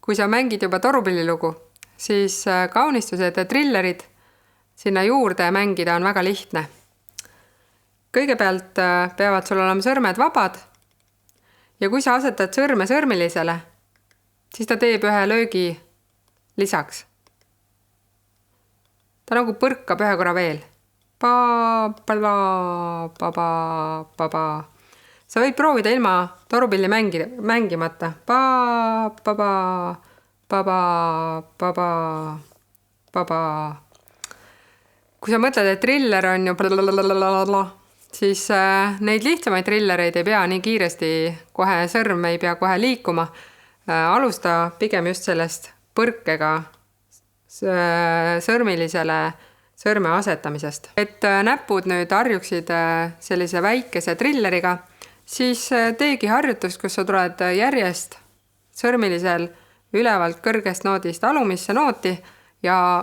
Kui sa mängid juba torupillilugu, siis kaunistused ja trillerid sinna juurde mängida on väga lihtne. Kõigepealt peavad sul olema sõrmed vabad ja kui sa asetad sõrme sõrmilisele, siis ta teeb ühe löögi lisaks. Ta nagu põrkab ühe korra veel. Pa-pa-pa-pa-pa-pa. Sa võid proovida ilma torupilli mängimata. Pa-pa-pa-pa-pa-pa. Kui sa mõtled, et triller on ju siis neid lihtsamaid trillereid ei pea nii kiiresti kohe sõrm ei pea kohe liikuma. Alusta pigem just sellest põrkega sõrmilisele sõrme asetamisest. Et näpud nüüd harjuksid sellise väikese trilleriga, siis teegi harjutust, kus sa tuled järjest sõrmilisel ülevalt kõrgest noodist alumisse nooti ja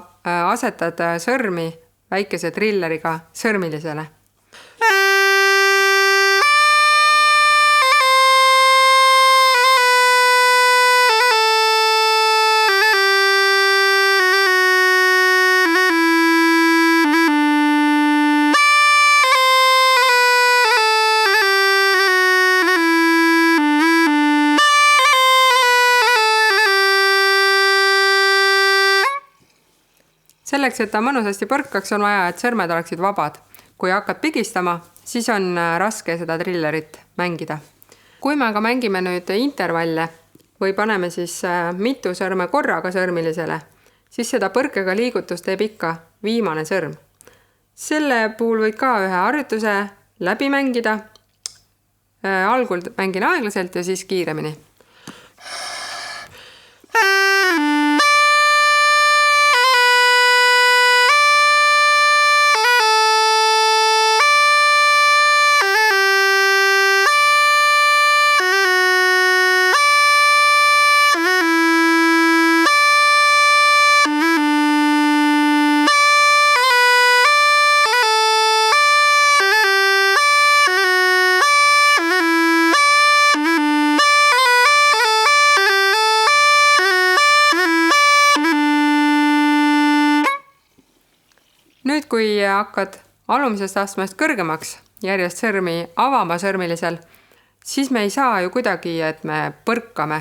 asetad sõrmi väikese trilleriga sõrmilisele. Selleks, et ta mõnusasti põrkaks, on vaja, et sõrmed oleksid vabad. Kui hakkad pigistama, siis on raske seda trillerit mängida. Kui me aga mängime nüüd intervalle või paneme siis mitu sõrme korraga sõrmilisele, siis seda põrkega liigutust teeb ikka viimane sõrm. Selle puhul võid ka ühe harjutuse läbi mängida. Algul mängin aeglaselt ja siis kiiremini. Nüüd, kui hakkad alumisest astmest kõrgemaks järjest sõrmi avama sõrmilisel, siis me ei saa ju kuidagi, et me põrkame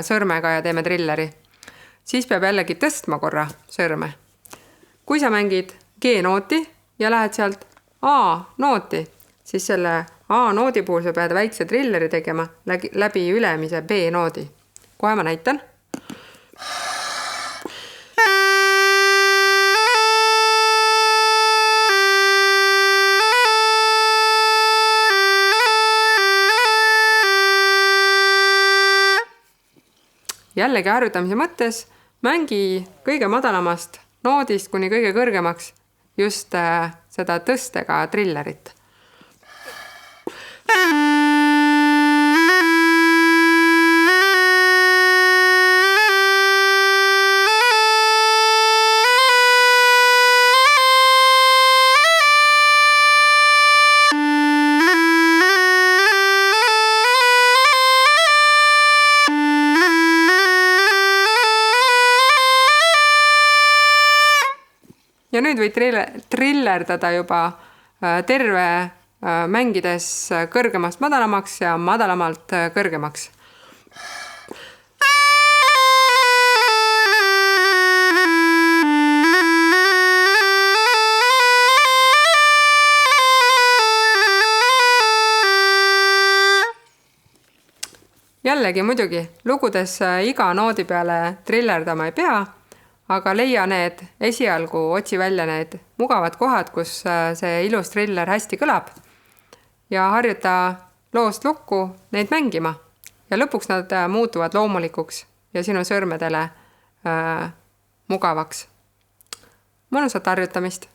sõrmega ja teeme trilleri. Siis peab jällegi tõstma korra sõrme. Kui sa mängid G-nooti ja lähed sealt A-nooti, siis selle A-noodi puhul sa pead väikse trilleri tegema läbi ülemise B-noodi. Kohe ma näitan. Jällegi harjutamise mõttes mängi kõige madalamast noodist kuni kõige kõrgemaks just seda tõstega trillerit. Ja nüüd võid trillerdada juba terve mängides kõrgemast madalamaks ja madalamalt kõrgemaks. Jällegi muidugi, lugudes iga noodi peale trillerdama ei pea, aga leia need esialgu, otsi välja need mugavad kohad, kus see ilus triller hästi kõlab ja harjuta loost lukku neid mängima ja lõpuks nad muutuvad loomulikuks ja sinu sõrmedele mugavaks. Mõnusat harjutamist!